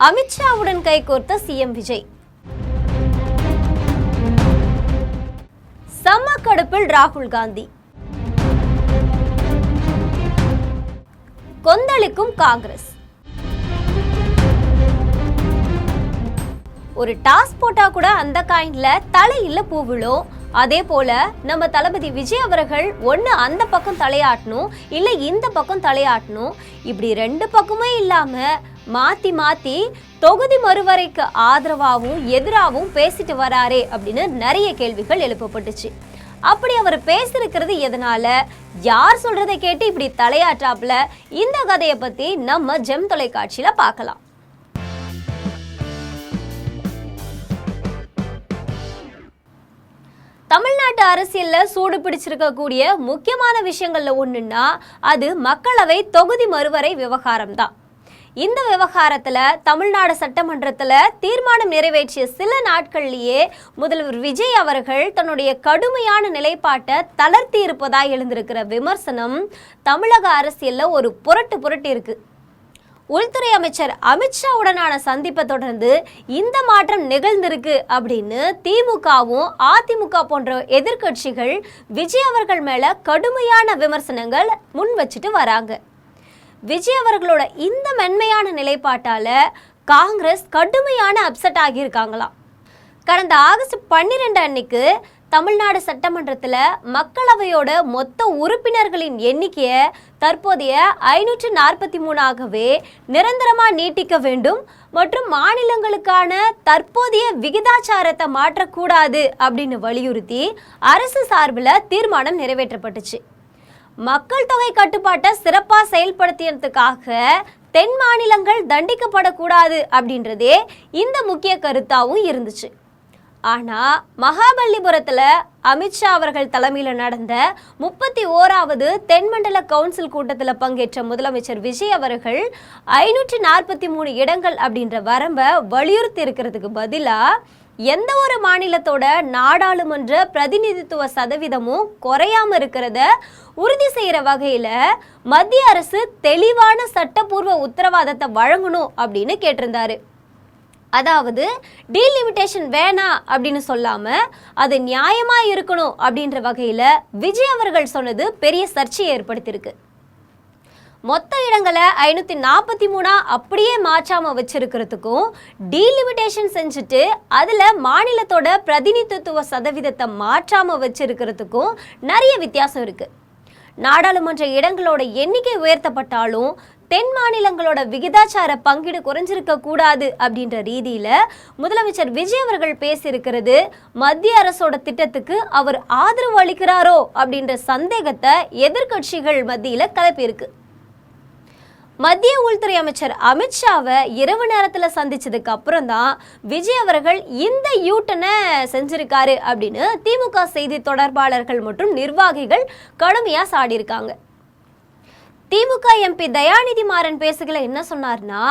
அமித்ஷாவுடன் கைகோர்த்த CM Vijay. செம்ம கடுப்பில் ராகுல் காந்தி. கொந்தளிக்கும் காங்கிரஸ். ஒரு டாஸ் போட்டா கூட அந்த காயின்ல தலையில பூ விழும். அதே போல நம்ம தளபதி விஜய் அவர்கள் ஒன்னு அந்த பக்கம் தலையாட்டணும், இல்ல இந்த பக்கம் தலையாட்டணும். இப்படி ரெண்டு பக்கமே இல்லாம மாத்தி மாத்தி தொகுதி மறுவரைக்கு ஆதரவாகவும் எதிராகவும் பேசிட்டு வராரே அப்படின்னு நிறைய கேள்விகள் எழுப்பப்பட்டுச்சு. அப்படி அவர் பேசிருக்கிறது எதனால, யார் சொல்றதை கேட்டு இப்படி தலையாற்றாப்ல, இந்த கதையை பத்தி நம்ம ஜெம் தொலைக்காட்சியில பார்க்கலாம். தமிழ்நாட்டு அரசியல்ல சூடு பிடிச்சிருக்கக்கூடிய முக்கியமான விஷயங்கள்ல ஒண்ணுன்னா அது மக்களவை தொகுதி மறுவரை விவகாரம் தான். இந்த விவகாரத்துல தமிழ்நாடு சட்டமன்றத்துல தீர்மானம் நிறைவேற்றிய சில நாட்கள்லயே முதல்வர் விஜய் அவர்கள் தன்னுடைய கடுமையான நிலைப்பாட்டை தளர்த்தி இருப்பதாய் எழுந்திருக்கிற விமர்சனம் தமிழக அரசியல்ல ஒரு புரட்டு இருக்கு. உள்துறை அமைச்சர் அமித்ஷாவுடனான சந்திப்பை தொடர்ந்து இந்த மாற்றம் நிகழ்ந்திருக்கு அப்படின்னு திமுகவும் அதிமுக போன்ற எதிர்கட்சிகள் விஜய் அவர்கள் மேல கடுமையான விமர்சனங்கள் முன் வச்சுட்டு வராங்க. விஜய் அவர்களோட இந்த மென்மையான நிலைப்பாட்டால காங்கிரஸ் கடுமையான அப்செட் ஆகியிருக்காங்களாம். கடந்த ஆகஸ்ட் 12 அன்னைக்கு தமிழ்நாடு சட்டமன்றத்தில் மக்களவையோட மொத்த உறுப்பினர்களின் எண்ணிக்கையை தற்போதைய 543ஆகவே நிரந்தரமாக நீட்டிக்க வேண்டும் மற்றும் மாநிலங்களுக்கான தற்போதைய விகிதாச்சாரத்தை மாற்றக்கூடாது அப்படின்னு வலியுறுத்தி அரசு சார்பில் தீர்மானம் நிறைவேற்றப்பட்டுச்சு. மக்கள் தொகை கட்டுப்பாட்டை சிறப்பாக செயல்படுத்தியதுக்காக தென் மாநிலங்கள் தண்டிக்கப்படக்கூடாது அப்படின்றதே இந்த முக்கிய கருத்தாகவும் இருந்துச்சு. ஆனால் மகாபலிபுரத்தில் அமித்ஷா அவர்கள் தலைமையில் நடந்த 31வது தென்மண்டல கவுன்சில் கூட்டத்தில் பங்கேற்ற முதலமைச்சர் விஜய் அவர்கள் 543 இடங்கள் அப்படின்ற வரம்பை வலியுறுத்தி இருக்கிறதுக்கு பதிலாக எந்த ஒரு மாநிலத்தோட நாடாளுமன்ற பிரதிநிதித்துவ சதவீதமும் குறையாம இருக்கிறத உறுதி செய்யற வகையில மத்திய அரசு தெளிவான சட்டப்பூர்வ உத்தரவாதத்தை வழங்கணும் அப்படின்னு கேட்டிருந்தாரு. அதாவது டீலிமிட்டேஷன் வேணாம் அப்படின்னு சொல்லாம அது நியாயமா இருக்கணும் அப்படின்ற வகையில விஜய் அவர்கள் சொன்னது பெரிய சர்ச்சையை ஏற்படுத்தியிருக்கு. மொத்த இடங்களை 543 அப்படியே மாற்றாம வச்சிருக்கிறதுக்கும் டீலிமிட்டேஷன் செஞ்சுட்டு அதுல மாநிலத்தோட பிரதிநிதித்துவ சதவீதத்தை மாற்றாம வச்சிருக்கிறதுக்கும் நிறைய வித்தியாசம் இருக்கு. நாடாளுமன்ற இடங்களோட எண்ணிக்கை உயர்த்தப்பட்டாலும் தென் மாநிலங்களோட விகிதாச்சார பங்கீடு குறைஞ்சிருக்க கூடாது அப்படின்ற ரீதியில முதலமைச்சர் விஜய் அவர்கள் பேசியிருக்கிறது மத்திய அரசோட திட்டத்துக்கு அவர் ஆதரவு அளிக்கிறாரோ அப்படின்ற சந்தேகத்தை எதிர்கட்சிகள் மத்தியில கிளப்பியிருக்கு. மத்திய உள்துறை அமைச்சர் அமித்ஷாவை இரவு நேரத்தில் சந்திச்சதுக்கு அப்புறம் தான் விஜய் அவர்கள் இந்த யூட்டனை செஞ்சிருக்காரு அப்படின்னு திமுக செய்தி தொடர்பாளர்கள் மற்றும் நிர்வாகிகள் கடுமையாக சாடியிருக்காங்க. திமுக எம்பி தயாநிதி மாறன் பேசுகையில் என்ன சொன்னார்னா,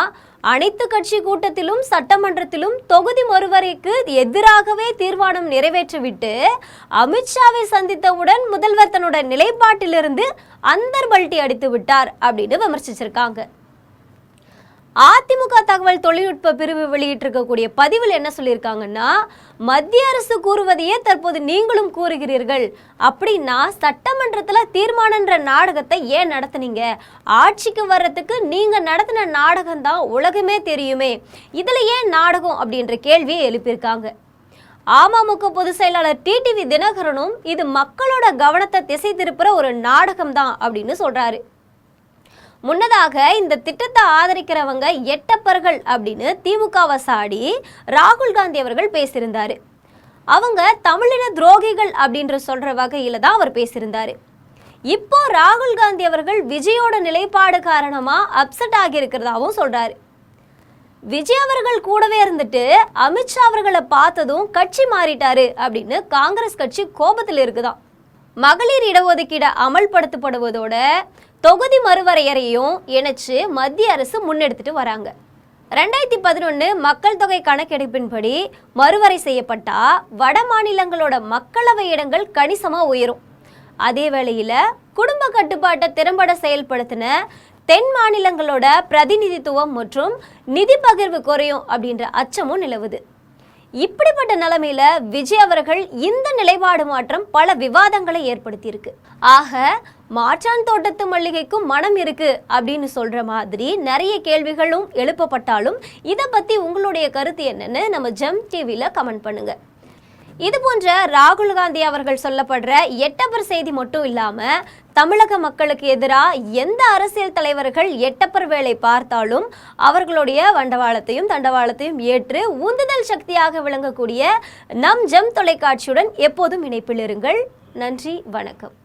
அனைத்து கட்சி கூட்டத்திலும் சட்டமன்றத்திலும் தொகுதி மறுவரைக்கு எதிராகவே தீர்மானம் நிறைவேற்றிவிட்டு அமித்ஷாவை சந்தித்தவுடன் முதல்வர் தன்னோட நிலைப்பாட்டிலிருந்து அந்தர்பல்ட்டி அடித்து விட்டார் அப்படின்னு விமர்சிச்சிருக்காங்க. அதிமுக தகவல் தொழில்நுட்ப பிரிவு வெளியிட்டிருக்கக்கூடிய பதிவில் என்ன சொல்லியிருக்காங்கன்னா, மத்திய அரசு கூறுவதையே தற்போது நீங்களும் கூறுகிறீர்கள். அப்படின்னா சட்டமன்றத்தில் தீர்மானன்ற நாடகத்தை ஏன் நடத்துனீங்க? ஆட்சிக்கு வர்றதுக்கு நீங்க நடத்தின நாடகம் தான் உலகமே தெரியுமே, இதுல ஏன் நாடகம் அப்படின்ற கேள்வியை எழுப்பியிருக்காங்க. அமமுக பொதுச் செயலாளர் டிடிவி தினகரனும் இது மக்களோட கவனத்தை திசை திருப்புற ஒரு நாடகம் தான் அப்படின்னு சொல்றாரு. முன்னதாக இந்த திட்டத்தை ஆதரிக்கிறவங்க எட்டப்பர்கள் அப்படின்னு திமுகவை சாடி ராகுல் காந்தி அவர்கள் பேசியிருந்தாரு. அவங்க தமிழின துரோகிகள் அப்படின்ற சொல்ற வகையில தான் அவர் பேசியிருந்தாரு. இப்போ ராகுல் காந்தி அவர்கள் விஜயோட நிலைப்பாடு காரணமா அப்செட் ஆகி இருக்கிறதாவும் சொல்றாரு. விஜய் அவர்கள் கூடவே இருந்துட்டு அமித்ஷா அவர்களை பார்த்ததும் கட்சி மாறிட்டாரு அப்படின்னு காங்கிரஸ் கட்சி கோபத்தில் இருக்குதான். மகளிர் இடஒதுக்கீடு அமல்படுத்தப்படுவதோட தொகுதி மறுவரையறையும் இணைச்சு மத்திய அரசு முன்னெடுத்துட்டு வராங்க. 2011 மக்கள் தொகை கணக்கெடுப்பின்படி மறுவரை செய்யப்பட்டா வட மாநிலங்களோட மக்களவை இடங்கள் கணிசமா உயரும். அதே வேளையில குடும்ப கட்டுப்பாட்டை திறம்பட செயல்படுத்தின தென் மாநிலங்களோட பிரதிநிதித்துவம் மற்றும் நிதி பகிர்வு குறையும் அப்படின்ற அச்சமும் நிலவுது. இப்படிப்பட்ட நிலைமையில விஜய் அவர்கள் இந்த நிலைப்பாடு மாற்றம் பல விவாதங்களை ஏற்படுத்தியிருக்கு. ஆக மாற்றான் தோட்டத்து மல்லிகைக்கும் மனம் இருக்கு அப்படின்னு சொல்ற மாதிரி நிறைய கேள்விகளும் எழுப்பப்பட்டாலும் இதை பத்தி உங்களுடைய கருத்து என்னன்னு நம்ம ஜெம் டிவில கமெண்ட் பண்ணுங்க. இது போன்ற ராகுல் காந்தி அவர்கள் சொல்லப்படுற எட்டப்பர் செய்தி மட்டும் இல்லாம தமிழக மக்களுக்கு எதிராக எந்த அரசியல் தலைவர்கள் எட்டப்பர் வேலை பார்த்தாலும் அவர்களுடைய வண்டவாளத்தையும் தண்டவாளத்தையும் ஏற்று உந்துதல் சக்தியாக விளங்கக்கூடிய நம் ஜெம் தொலைக்காட்சியுடன் எப்போதும் இணைப்பில் இருங்கள். நன்றி, வணக்கம்.